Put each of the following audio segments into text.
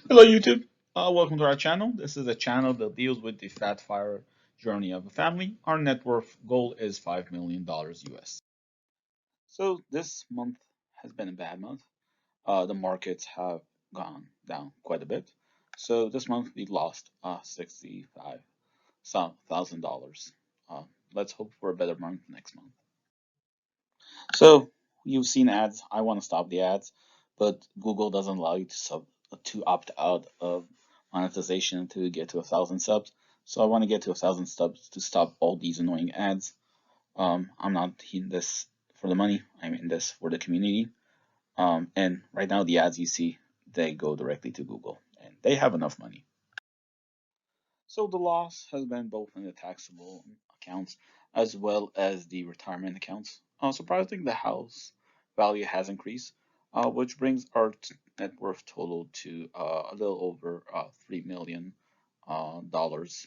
Hello, YouTube. Welcome to our channel. This is a channel that deals with the fat fire journey of a family. Our net worth goal is $5 million US. So this month has been a bad month. The markets have gone down quite a bit. So this month we lost $65,000. Uh, let's hope for a better month next month. So you've seen ads. I want to stop the ads, but Google doesn't allow you to opt out of monetization until you get to 1,000 subs. So I want to get to 1,000 subs to stop all these annoying ads. I'm not in this for the money. I'm in this for the community. And right now the ads you see, they go directly to Google, and they have enough money. So the loss has been both in the taxable accounts as well as the retirement accounts. Surprisingly, the house value has increased, which brings our net worth total to a little over $3 million dollars.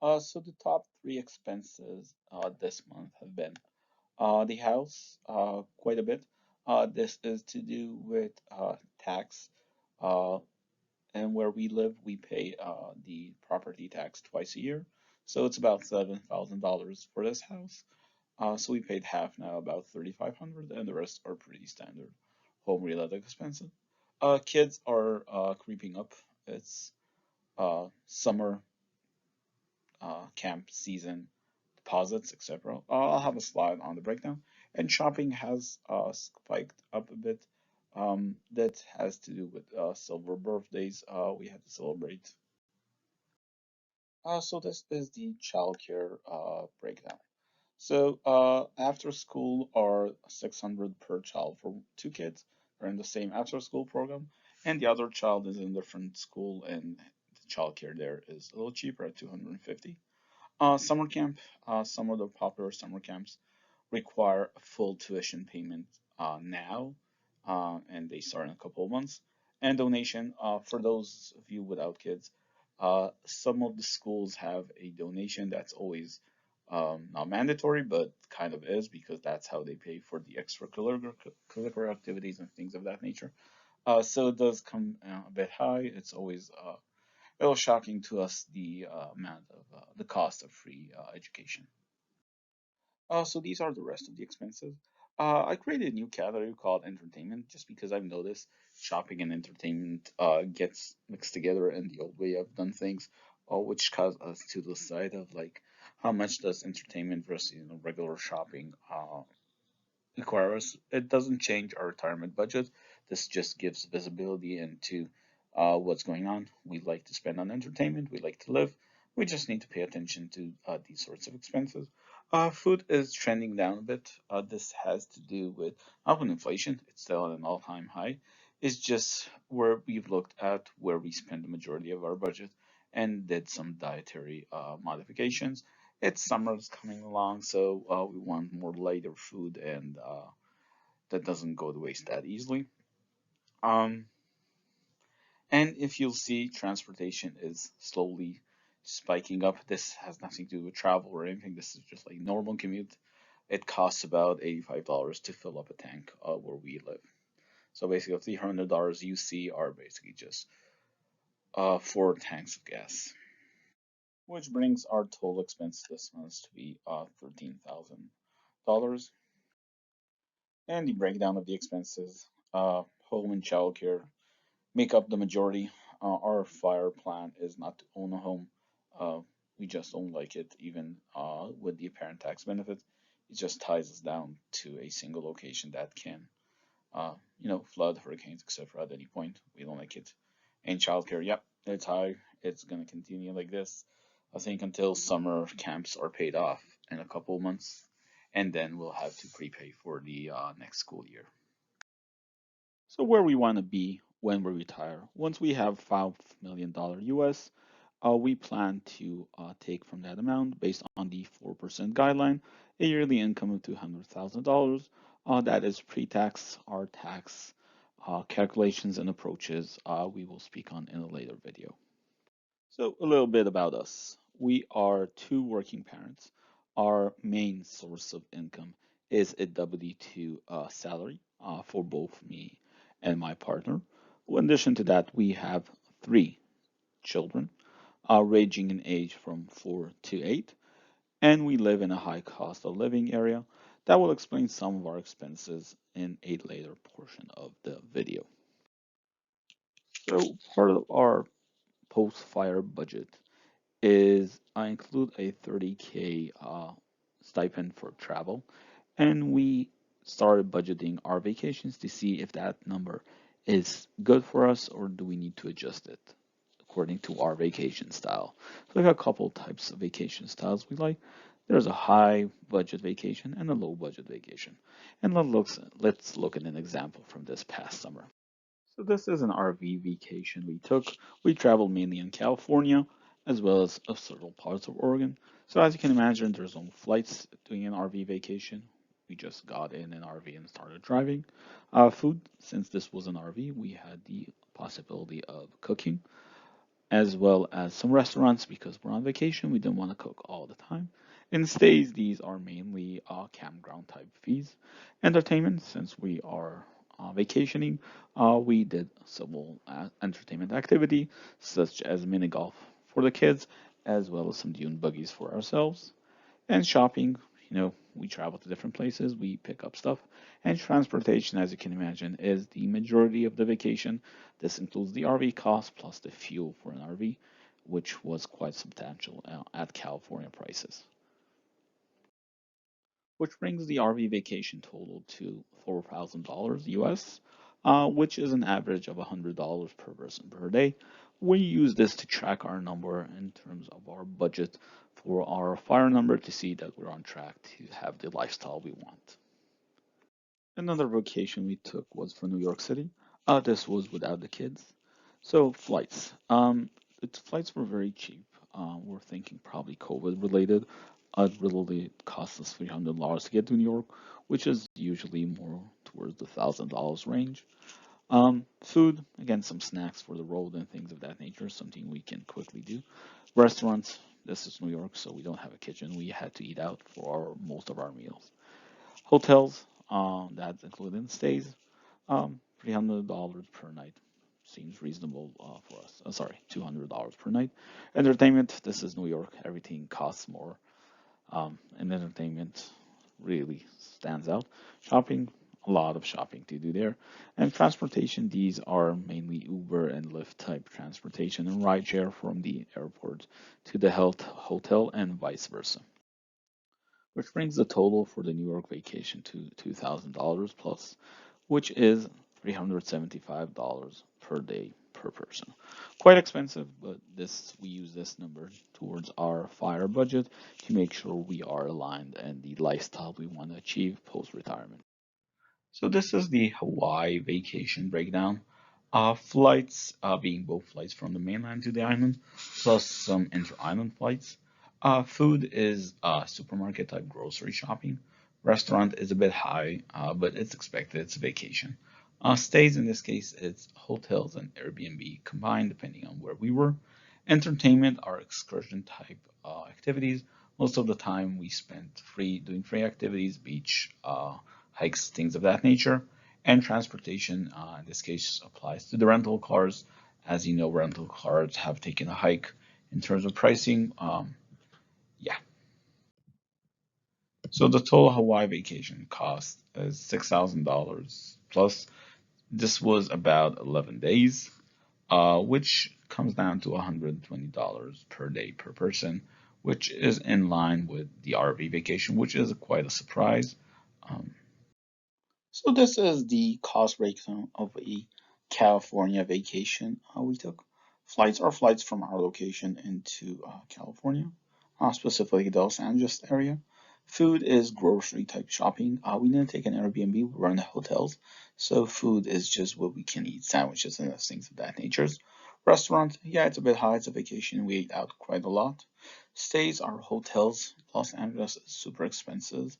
So the top three expenses this month have been the house, quite a bit. This is to do with tax. Uh, and where we live, we pay the property tax twice a year. So it's about $7,000 for this house. So we paid half now, about 3,500, and the rest are pretty standard home-related expenses. Kids are creeping up. It's summer camp season deposits, etc. I'll have a slide on the breakdown. And shopping has spiked up a bit. That has to do with silver birthdays we had to celebrate. So this is the childcare breakdown. So after school are 600 per child for two kids. They're in the same after school program, and the other child is in a different school, and the childcare there is a little cheaper at 250. Summer camp. Some of the popular summer camps require a full tuition payment now, and they start in a couple of months. And donation for those of you without kids. Some of the schools have a donation that's always not mandatory, but kind of is because that's how they pay for the extracurricular activities and things of that nature. So it does come a bit high. It's always a little shocking to us the amount of the cost of free education. So these are the rest of the expenses. I created a new category called entertainment just because I've noticed shopping and entertainment gets mixed together in the old way I've done things, which caused us to decide of like how much does entertainment versus regular shopping require us. It doesn't change our retirement budget. This just gives visibility into what's going on. We like to spend on entertainment. We like to live. We just need to pay attention to these sorts of expenses. Food is trending down a bit. This has to do with not with inflation. It's still at an all-time high. It's just where we've looked at where we spend the majority of our budget and did some dietary modifications. It's summer's coming along, so we want more lighter food and that doesn't go to waste that easily. Um, and if you'll see, transportation is slowly spiking up. This has nothing to do with travel or anything. This is just like normal commute. It costs about $85 to fill up a tank where we live. So basically, $300 you see are basically just 4 tanks of gas, which brings our total expense this month to be $13,000. And the breakdown of the expenses, home and childcare make up the majority. Our fire plan is not to own a home. Uh, we just don't like it, even with the apparent tax benefits. It just ties us down to a single location that can, flood, hurricanes, etc. at any point. We don't like it. And childcare, yep, it's high. It's gonna continue like this. I think until summer camps are paid off in a couple of months, and then we'll have to prepay for the next school year. So where we want to be when we retire. Once we have $5 million US, we plan to take from that amount based on the 4% guideline, a yearly income of $200,000. That is pre-tax. Our tax calculations and approaches we will speak on in a later video. So a little bit about us. We are two working parents. Our main source of income is a W-2 salary for both me and my partner. In addition to that, we have three children, ranging in age from 4 to 8, and we live in a high cost of living area. That will explain some of our expenses in a later portion of the video. So part of our post-fire budget is I include a 30K stipend for travel, and we started budgeting our vacations to see if that number is good for us or do we need to adjust it according to our vacation style. So we got a couple types of vacation styles we like. There's a high budget vacation and a low budget vacation. And let's look at an example from this past summer. So this is an RV vacation we took. We traveled mainly in California as well as several parts of Oregon. So as you can imagine, there's no flights doing an RV vacation. We just got in an RV and started driving. Food, since this was an RV, we had the possibility of cooking as well as some restaurants because we're on vacation. We didn't want to cook all the time. In stays, these are mainly campground type fees. Entertainment, since we are vacationing, we did several entertainment activity such as mini golf for the kids, as well as some dune buggies for ourselves. And shopping, we travel to different places, we pick up stuff. And transportation, as you can imagine, is the majority of the vacation. This includes the RV cost plus the fuel for an RV, which was quite substantial at California prices. Which brings the RV vacation total to $4,000 US, which is an average of $100 per person per day. We use this to track our number in terms of our budget for our fire number to see that we're on track to have the lifestyle we want. Another vacation we took was for New York City. This was without the kids. So flights. The flights were very cheap. We're thinking probably COVID related. It really cost us $300 to get to New York, which is usually more towards the $1,000 range. Food, again, some snacks for the road and things of that nature, something we can quickly do. Restaurants, this is New York, so we don't have a kitchen. We had to eat out for most of our meals. Hotels, that's including stays, $300 per night seems reasonable for us. Sorry, $200 per night. Entertainment, this is New York. Everything costs more, and entertainment really stands out. Shopping, a lot of shopping to do there. And transportation, these are mainly Uber and Lyft type transportation and rideshare from the airport to the health hotel and vice versa. Which brings the total for the New York vacation to $2,000 plus, which is $375 per day per person. Quite expensive, but this we use this number towards our fire budget to make sure we are aligned and the lifestyle we want to achieve post retirement. So this is the Hawaii vacation breakdown. Flights being both flights from the mainland to the island, plus some inter-island flights. Food is supermarket type grocery shopping. Restaurant is a bit high, but it's expected. It's a vacation. Stays in this case, it's hotels and Airbnb combined, depending on where we were. Entertainment are excursion type activities. Most of the time we spent free doing free activities, beach, hikes, things of that nature. And transportation, in this case, applies to the rental cars. As you know, rental cars have taken a hike in terms of pricing. Yeah. So the total Hawaii vacation cost is $6,000 plus. This was about 11 days, which comes down to $120 per day per person, which is in line with the RV vacation, which is quite a surprise. Um, So this is the cost breakdown of a California vacation we took. Flights are flights from our location into California, specifically the Los Angeles area. Food is grocery type shopping. We didn't take an Airbnb, we were in the hotels. So food is just what we can eat, sandwiches and things of that nature. Restaurant, yeah, it's a bit high, it's a vacation. We ate out quite a lot. Stays are hotels. Los Angeles is super expensive.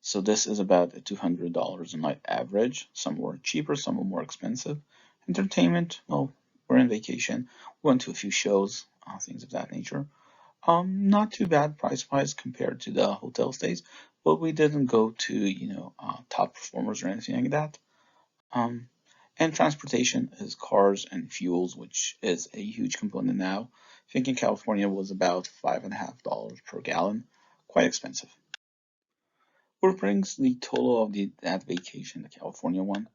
So this is about $200 a night average. Some were cheaper, some were more expensive. Entertainment, well, we're in vacation. We went to a few shows, things of that nature. Not too bad price-wise compared to the hotel stays, but we didn't go to, top performers or anything like that. Um, and transportation is cars and fuels, which is a huge component now. I think in California was about $5.50 per gallon, quite expensive. Which brings the total of that vacation, the California one,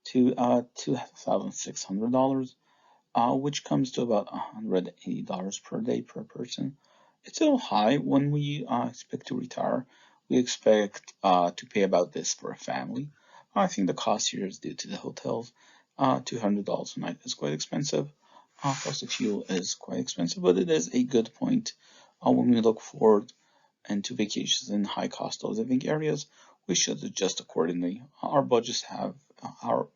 to $2,600, which comes to about $180 per day per person. It's a little high when we expect to retire. We expect to pay about this for a family. I think the cost here is due to the hotels. $200 a night is quite expensive. Plus, the fuel is quite expensive, but it is a good point when we look forward into vacations in high cost of living areas. We should adjust accordingly. Our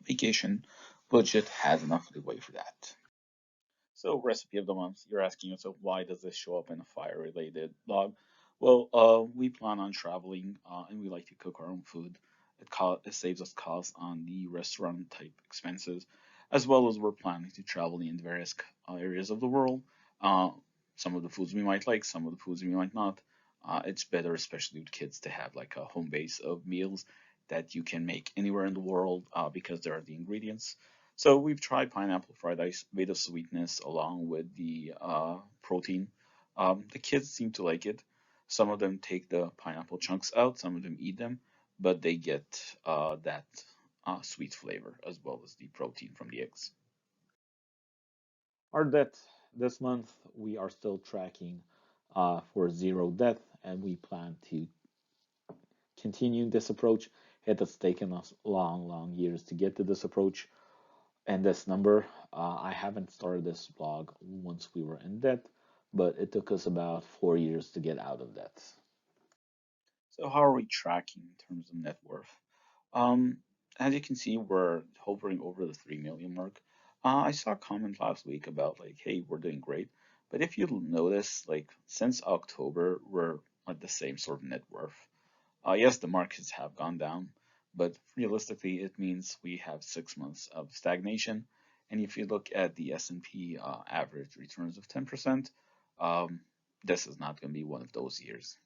vacation budget has enough leeway for that. So, recipe of the month. You're asking yourself, why does this show up in a fire-related blog? Well, we plan on traveling, and we like to cook our own food. It saves us costs on the restaurant type expenses, as well as we're planning to travel in various areas of the world. Uh, some of the foods we might like, some of the foods we might not. It's better, especially with kids, to have like a home base of meals that you can make anywhere in the world because there are the ingredients. So we've tried pineapple fried rice, bit of sweetness along with the protein. The kids seem to like it. Some of them take the pineapple chunks out, some of them eat them, but they get that sweet flavor as well as the protein from the eggs. Our debt this month, we are still tracking for zero debt, and we plan to continue this approach. It has taken us long, long years to get to this approach. And this number, I haven't started this blog once we were in debt, but it took us about 4 years to get out of debt. So how are we tracking in terms of net worth? Um, as you can see, we're hovering over the 3 million mark. I saw a comment last week about like, hey, we're doing great. But if you notice, like since October, we're at the same sort of net worth. Yes, the markets have gone down, but realistically, it means we have 6 months of stagnation. And if you look at the S&P average returns of 10%, um, this is not going to be one of those years.